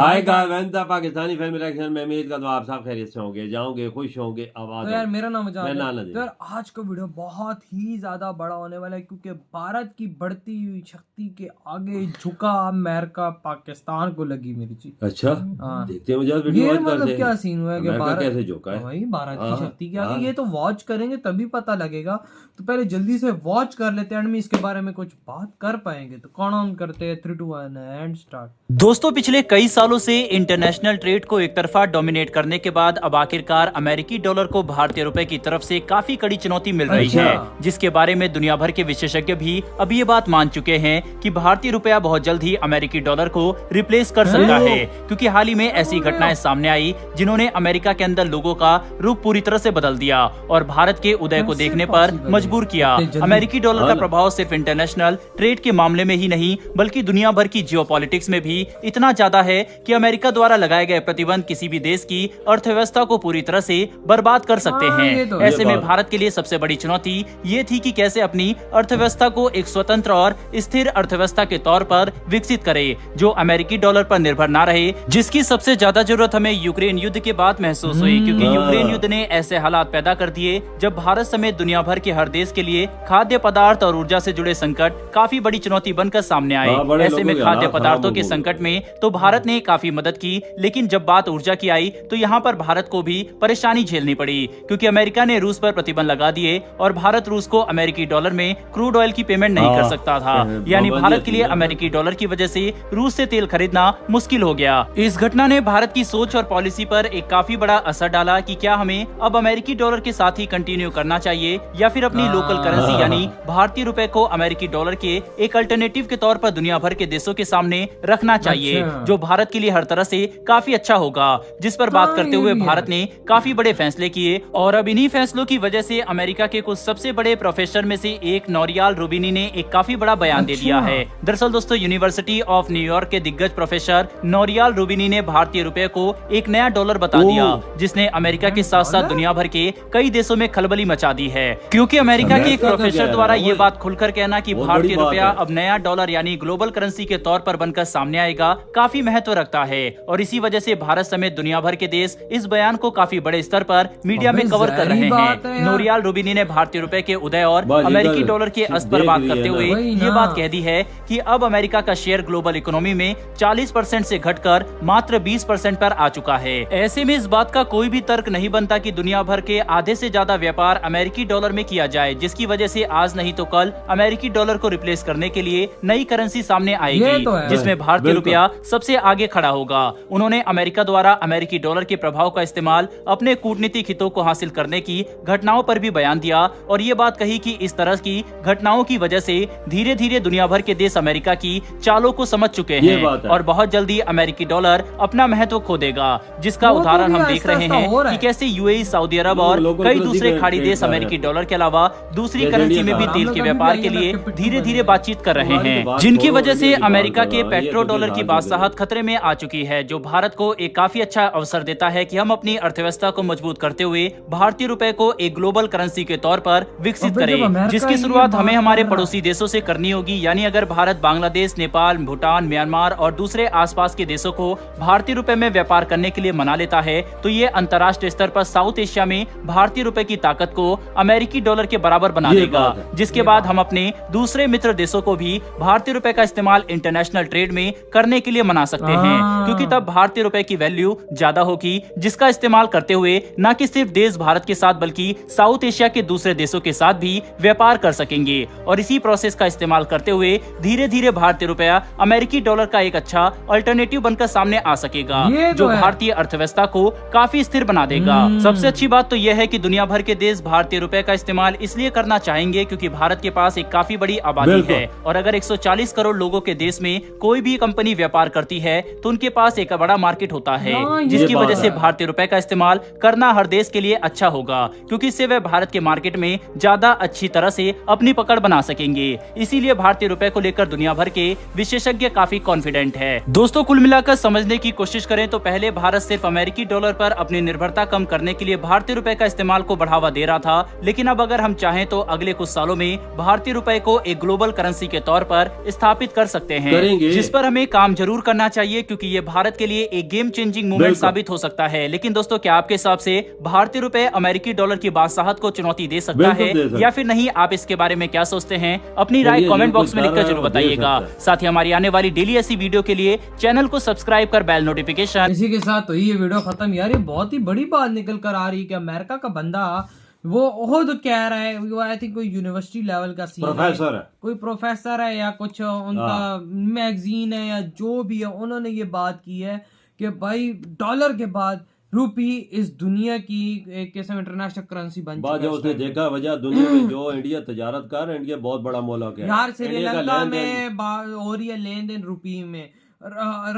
Hi guys, Pakistani film reaction में उम्मीद करता हूं आप सब खैरियत से होंगे, जाओगे खुश होंगे। आवाज तो यार मेरा नाम मैं जान नाना तो यार आज का वीडियो बहुत ही ज्यादा बड़ा होने वाला है क्योंकि भारत की बढ़ती हुई शक्ति के आगे झुका अमेरिका पाकिस्तान को लगी मेरी चीज। अच्छा हाँ। देखते हैं मुझे वीडियो ये वॉच मतलब करते क्या हैं। सीन हुआ है कि अमेरिका भारत कैसे झुका है भाई भारत की हाँ, शक्ति के हाँ। आगे ये तो वॉच करेंगे तभी पता लगेगा। तो पहले जल्दी से वॉच कर लेते हैं, एंड में इसके बारे में कुछ बात कर पाएंगे। तो कौन ऑन करते हैं 3 2 1 एंड स्टार्ट। दोस्तों पिछले कई सालों से इंटरनेशनल ट्रेड को एक तरफा डोमिनेट करने के बाद अब आखिरकार अमेरिकी डॉलर को भारतीय रुपए की तरफ से काफी कड़ी चुनौती मिल रही है, जिसके बारे में दुनिया भर के विशेषज्ञ भी अब ये बात मान चुके हैं कि भारतीय रुपया बहुत जल्द ही अमेरिकी डॉलर को रिप्लेस कर सकता है, क्योंकि हाल ही में ऐसी घटनाएं सामने आई जिन्होंने अमेरिका के अंदर लोगों का रुख पूरी तरह से बदल दिया और भारत के उदय को देखने पर मजबूर किया। अमेरिकी डॉलर का प्रभाव सिर्फ इंटरनेशनल ट्रेड के मामले में ही नहीं बल्कि दुनिया भर की जियोपॉलिटिक्स में भी इतना ज्यादा है कि अमेरिका द्वारा लगाए गए प्रतिबंध किसी भी देश की अर्थव्यवस्था को पूरी तरह से बर्बाद कर सकते हैं। ऐसे में भारत के लिए सबसे बड़ी चुनौती ये थी कि कैसे अपनी अर्थव्यवस्था को एक स्वतंत्र और स्थिर अर्थव्यवस्था के तौर पर विकसित करे जो अमेरिकी डॉलर पर निर्भर ना रहे, जिसकी सबसे ज्यादा जरूरत हमें यूक्रेन युद्ध के बाद महसूस हुई, क्योंकि यूक्रेन युद्ध ने ऐसे हालात पैदा कर दिए जब भारत समेत दुनिया भर के हर देश के लिए खाद्य पदार्थ और ऊर्जा से जुड़े संकट काफी बड़ी चुनौती बनकर सामने आए। ऐसे में खाद्य पदार्थों के संकट में तो भारत ने काफी मदद की, लेकिन जब बात ऊर्जा की आई तो यहाँ पर भारत को भी परेशानी झेलनी पड़ी, क्योंकि अमेरिका ने रूस पर प्रतिबंध लगा दिए और भारत रूस को अमेरिकी डॉलर में क्रूड ऑयल की पेमेंट नहीं कर सकता था। यानी भारत के लिए अमेरिकी डॉलर की वजह से रूस से तेल खरीदना मुश्किल हो गया। इस घटना ने भारत की सोच और पॉलिसी पर एक काफी बड़ा असर डाला कि क्या हमें अब अमेरिकी डॉलर के साथ ही कंटिन्यू करना चाहिए या फिर अपनी लोकल करेंसी यानी भारतीय रुपए को अमेरिकी डॉलर के एक अल्टरनेटिव के तौर पर दुनिया भर के देशों के सामने रखना चाहिए, जो भारत के लिए हर तरह से काफी अच्छा होगा। जिस पर बात करते हुए भारत ने काफी बड़े फैसले किए और अब इन्हीं फैसलों की वजह से अमेरिका के कुछ सबसे बड़े प्रोफेसर में से एक नोरियाल रूबिनी ने एक काफी बड़ा बयान दे दिया है। दरअसल दोस्तों यूनिवर्सिटी ऑफ न्यूयॉर्क के दिग्गज प्रोफेसर नोरियाल रूबिनी ने भारतीय रुपए को एक नया डॉलर बता दिया, जिसने अमेरिका के साथ साथ दुनिया भर के कई देशों में खलबली मचा दी है, क्योंकि अमेरिका के एक प्रोफेसर द्वारा ये बात खुलकर कहना कि भारतीय रुपया अब नया डॉलर यानी ग्लोबल करेंसी के तौर पर बनकर सामने आएगा काफी महत्व रखता है। और इसी वजह से भारत समेत दुनिया भर के देश इस बयान को काफी बड़े स्तर पर मीडिया में कवर कर रहे हैं। नोरियाल रूबिनी ने भारतीय रुपए के उदय और अमेरिकी डॉलर के अस्त पर बात करते हुए ये बात कह दी है कि अब अमेरिका का शेयर ग्लोबल इकोनॉमी में 40% से घटकर मात्र 20% पर आ चुका है। ऐसे में इस बात का कोई भी तर्क नहीं बनता कि दुनिया भर के आधे से ज्यादा व्यापार अमेरिकी डॉलर में किया जाए, जिसकी वजह से आज नहीं तो कल अमेरिकी डॉलर को रिप्लेस करने के लिए नई करेंसी सामने आएगी, जिसमें भारतीय रुपया सबसे आगे खड़ा होगा। उन्होंने अमेरिका द्वारा अमेरिकी डॉलर के प्रभाव का इस्तेमाल अपने कूटनीतिक हितों को हासिल करने की घटनाओं पर भी बयान दिया और ये बात कही कि इस तरह की घटनाओं की वजह से धीरे धीरे दुनिया भर के देश अमेरिका की चालों को समझ चुके हैं और बहुत जल्दी अमेरिकी डॉलर अपना महत्व खो देगा, जिसका उदाहरण हम देख रहे हैं कि कैसे यूएई, सऊदी अरब और कई दूसरे खाड़ी देश अमेरिकी डॉलर के अलावा दूसरी करेंसी में भी तेल के व्यापार के लिए धीरे धीरे बातचीत कर रहे हैं, जिनकी वजह से अमेरिका के पेट्रो डॉलर की बादशाहत खतरे में आ चुकी है, जो भारत को एक काफी अच्छा अवसर देता है कि हम अपनी अर्थव्यवस्था को मजबूत करते हुए भारतीय रुपए को एक ग्लोबल करेंसी के तौर पर विकसित करें, जिसकी शुरुआत हमें हमारे पड़ोसी देशों से करनी होगी। यानी अगर भारत बांग्लादेश, नेपाल, भूटान, म्यांमार और दूसरे आसपास के देशों को भारतीय रुपए में व्यापार करने के लिए मना लेता है तो ये अंतर्राष्ट्रीय स्तर पर साउथ एशिया में भारतीय रुपए की ताकत को अमेरिकी डॉलर के बराबर बना देगा, जिसके बाद हम अपने दूसरे मित्र देशों को भी भारतीय रुपए का इस्तेमाल इंटरनेशनल ट्रेड में करने के लिए मना सकते हैं, क्योंकि तब भारतीय रुपए की वैल्यू ज्यादा होगी, जिसका इस्तेमाल करते हुए न कि सिर्फ देश भारत के साथ बल्कि साउथ एशिया के दूसरे देशों के साथ भी व्यापार कर सकेंगे। और इसी प्रोसेस का इस्तेमाल करते हुए धीरे धीरे भारतीय रुपया अमेरिकी डॉलर का एक अच्छा अल्टरनेटिव बनकर सामने आ सकेगा, जो भारतीय अर्थव्यवस्था को काफी स्थिर बना देगा। सबसे अच्छी बात तो यह है कि दुनिया भर के देश भारतीय रुपए का इस्तेमाल इसलिए करना चाहेंगे क्योंकि भारत के पास एक काफी बड़ी आबादी है और अगर 140 करोड़ लोगों के देश में कोई भी कंपनी व्यापार करती है तो उनके पास एक बड़ा मार्केट होता है, जिसकी वजह से भारतीय रुपए का इस्तेमाल करना हर देश के लिए अच्छा होगा, क्योंकि इससे वे भारत के मार्केट में ज्यादा अच्छी तरह से अपनी पकड़ बना सकेंगे। इसीलिए भारतीय रुपए को लेकर दुनिया भर के विशेषज्ञ काफी कॉन्फिडेंट है। दोस्तों कुल मिलाकर समझने की कोशिश करें तो पहले भारत सिर्फ अमेरिकी डॉलर पर अपनी निर्भरता कम करने के लिए भारतीय रुपए का इस्तेमाल को बढ़ावा दे रहा था, लेकिन अब अगर हम चाहें तो अगले कुछ सालों में भारतीय रुपए को एक ग्लोबल करेंसी के तौर पर स्थापित कर सकते हैं, जिस पर हमें काम जरूर करना चाहिए क्योंकि ये भारत के लिए एक गेम चेंजिंग मूवमेंट बिल्कुल। साबित हो सकता है। लेकिन दोस्तों, क्या आपके हिसाब से भारतीय रुपए अमेरिकी डॉलर की बादशाहत को चुनौती दे सकता बिल्कुल है दे सकता या फिर नहीं? आप इसके बारे में क्या सोचते हैं? अपनी राय चलिए, कमेंट जो बॉक्स में कुछ लिखकर कर रहा जरूर है वो दे बताइएगा। सकता है। साथ ही हमारी आने वाली डेली ऐसी वीडियो के लिए चैनल को सब्सक्राइब कर बेल नोटिफिकेशन। इसी के साथ तो ये वीडियो खत्म। यार ये बहुत ही बड़ी बात निकल कर आ रही है कि अमेरिका का बंदा वो खुद कह रहा है, वो आई थिंक कोई यूनिवर्सिटी लेवल का सीन प्रोफेसर है। कोई प्रोफेसर है या कुछ उनका मैगजीन है या जो भी है, उन्होंने ये बात की है कि भाई डॉलर के बाद रूपी इस दुनिया की एक किस्म इंटरनेशनल करेंसी बन बाद चुका जो है उसने इस time देखा वजह दुनिया में जो इंडिया तजारत कर रहा है, इंडिया बहुत बड़ा मुल्क पे। है। यार इंडिया का श्रीलंका लेन देन में हो रही है लेन देन रूपी में,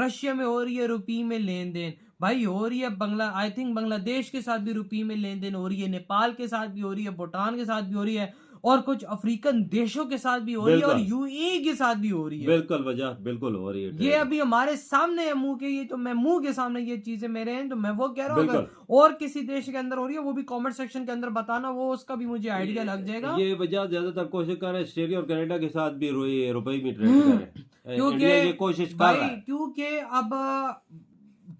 रशिया में हो रही है रूपी में लेन देन, भाई हो रही है आई थिंक बांग्लादेश के साथ भी रूपी में लेन देन हो रही है, नेपाल के साथ भी हो रही है, भूटान के साथ भी हो रही है, और कुछ अफ्रीकन देशों के साथ भी हो रही है, और बिल्कुल। यूएई के साथ भी हो रही है। बिल्कुल वजह बिल्कुल हो रही है ये ट्रेड। अभी हमारे सामने है मुंह के, ये तो मैं मुंह के सामने ये चीजें मेरे हैं, तो मैं वो कह रहा हूँ अगर और किसी देश के अंदर हो रही है वो भी कमेंट सेक्शन के अंदर बताना, वो उसका भी मुझे आइडिया लग जाएगा। ये वजह ज्यादातर कोशिश कर रहे हैं ऑस्ट्रेलिया और कनाडा के साथ भी रुपए में ट्रेड करें। इंडिया ये कोशिश कर भाई रहा है। क्योंकि अब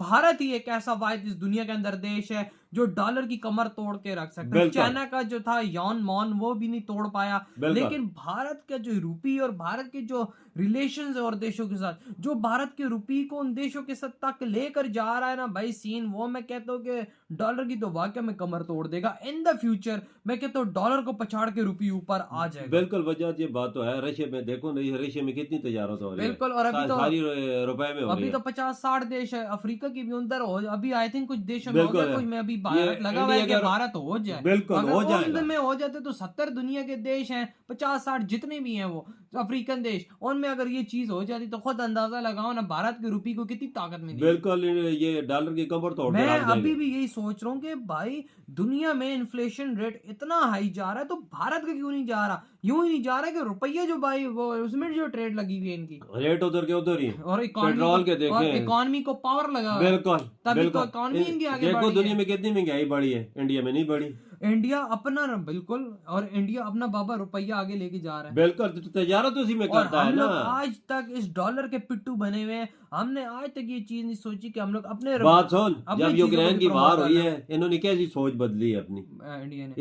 भारत ही एक ऐसा वाहिद इस दुनिया के अंदर देश है जो डॉलर की कमर तोड़ के रख सकता है। बिल्कुल। चाइना का जो था यॉन मॉन वो भी नहीं तोड़ पाया, बिल्कुल। लेकिन भारत का जो रूपी और भारत के जो रिलेशंस है और देशों के साथ, जो भारत के रूपी को उन देशों के साथ तक लेकर जा रहा है ना भाई सीन, वो मैं कहता हूँ कि डॉलर की तो वाकई में कमर तोड़ देगा इन द फ्यूचर। मैं कहता हूँ डॉलर को पछाड़ के रूपी ऊपर आ जाएगा। बिल्कुल वजह ये बात तो है। रशिया में देखो नहीं, रशिया में कितनी तजारत हो रही है। बिल्कुल, और अभी तो सारी रुपए में हो रही अभी है। तो 50-60 देश है, अफ्रीका की भी अंदर हो, अभी आई थिंक कुछ देशों में हो बिल्कुल गया, है। कुछ में अभी ये भारत लगा हुआ है कि इंडिया का- भारत हो जाए। बिल्कुल अगर हो उन जाएगा। में हो जाते तो 70 दुनिया के देश हैं, 50-60 जितने भी हैं वो अफ्रीकन देश, उनमें अगर ये चीज हो जाती तो खुद अंदाजा लगाओ ना भारत के रूपी को कितनी ताकत मिली। बिल्कुल ये डॉलर की कमर तोड़ के मैं रख देंगे। अभी भी यही सोच रहा हूँ कि भाई दुनिया में इन्फ्लेशन रेट इतना हाई जा रहा है तो भारत का क्यों नहीं जा रहा? यूं ही नहीं जा रहा है कि रुपया जो भाई वो उसमें जो ट्रेड लगी हुई है इनकी, रेट उधर के उधर ही है। और पेट्रोल के देखें। इकोनॉमी को पावर लगा हुआ है। बिल्कुल तभी तो बिल्कुल। इकोनॉमी इनकी आगे देखो बढ़ी दुनिया है। में कितनी महंगाई बढ़ी है, इंडिया में नहीं बढ़ी। इंडिया अपना ना बिल्कुल, और इंडिया अपना बाबा रुपया आगे लेके जा रहा है। बिल्कुल तजारत उसी में और करता है हम ना। लोग आज तक इस डॉलर के पिट्टू बने हुए हैं, हमने आज तक ये चीज नहीं सोची कि हम लोग अपने बात सुन, अपनी जब चीजों को यूक्रेन भी की promote वार कर हुई रहे है, इन्होंने कैसी सोच बदली है अपनी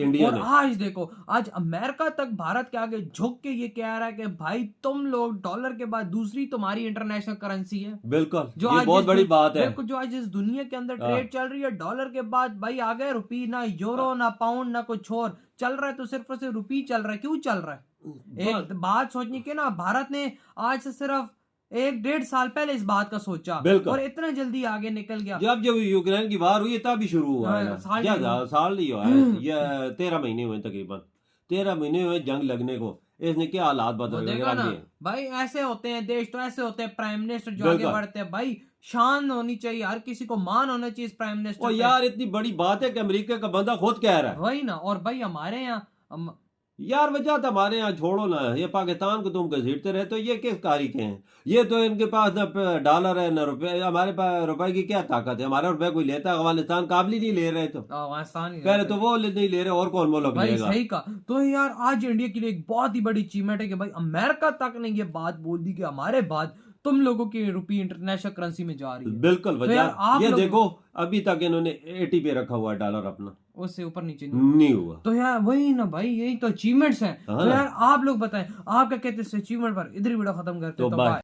इंडिया ने। और आज देखो, आज अमेरिका तक भारत के आगे झुक के ये कह रहा है कि भाई तुम लोग डॉलर के बाद दूसरी तुम्हारी इंटरनेशनल करेंसी है। बिल्कुल जो ये आज बहुत इस बड़ी बात है। बिल्कुल, जो आज इस दुनिया के अंदर हाँ। ट्रेड चल रही है डॉलर के बाद, भाई आ गए रुपी, ना यूरो ना पाउंड ना कुछ और चल रहा है, तो सिर्फ और सिर्फ रुपी चल रहा है। क्यों चल रहा है? एक बात सोचने की ना, भारत ने आज से सिर्फ 1-1.5 साल पहले इस बात का सोचा बिल्कुल। और इतना जल्दी आगे निकल गया। जब जब यूक्रेन की वार हुई तब ही शुरू हुआ है। हाँ, साल क्या नहीं हुआ। साल नहीं हुआ है, ये 13 महीने हुए तकरीबन। 13 महीने हुए जंग लगने को। इसने क्या हालात वो बदल देखा ना दिए। भाई, ऐसे होते हैं देश, तो ऐसे होते हैं प्राइम मिनिस्टर जो बिल्कुल। आगे बढ़ते हैं। भाई शान होनी चाहिए, हर किसी को मान होना चाहिए इस प्राइम मिनिस्टर और पे। यार इतनी बड़ी बात है कि अमेरिका का बंदा खुद कह रहा है। वही ना, और भाई हमारे यहाँ यार वजह तो हमारे यहाँ छोड़ो ना, ये पाकिस्तान को तुम घसीटते रहे तो ये किस कारी के हैं? ये तो इनके पास ना डॉलर है ना रुपए। हमारे पास रुपए की क्या ताकत है? हमारा रुपए कोई लेता है? अफगानिस्तान काबिल ही नहीं ले रहे। तो अफगानिस्तान पहले तो वो नहीं ले रहे, और कौन मुल्क भाई लेगा? सही कहा। तो यार आज इंडिया के लिए एक बहुत ही बड़ी अचीवमेंट है कि भाई अमेरिका तक ने ये बात बोल दी कि हमारे बाद तुम लोगों की रुपी इंटरनेशनल करेंसी में जा रही है। बिल्कुल तो यार वजह आप ये लोग- देखो, अभी तक इन्होंने 80 पे रखा हुआ है डॉलर अपना, उससे ऊपर नीचे नहीं। नहीं हुआ। तो यार वही ना भाई, यही तो अचीवमेंट्स हैं। हाँ तो ना। यार आप लोग बताएं आप क्या कहते हैं इस अचीवमेंट पर। इधर ही वीडियो खत्म करते हैं, तो तो बाय। बाय।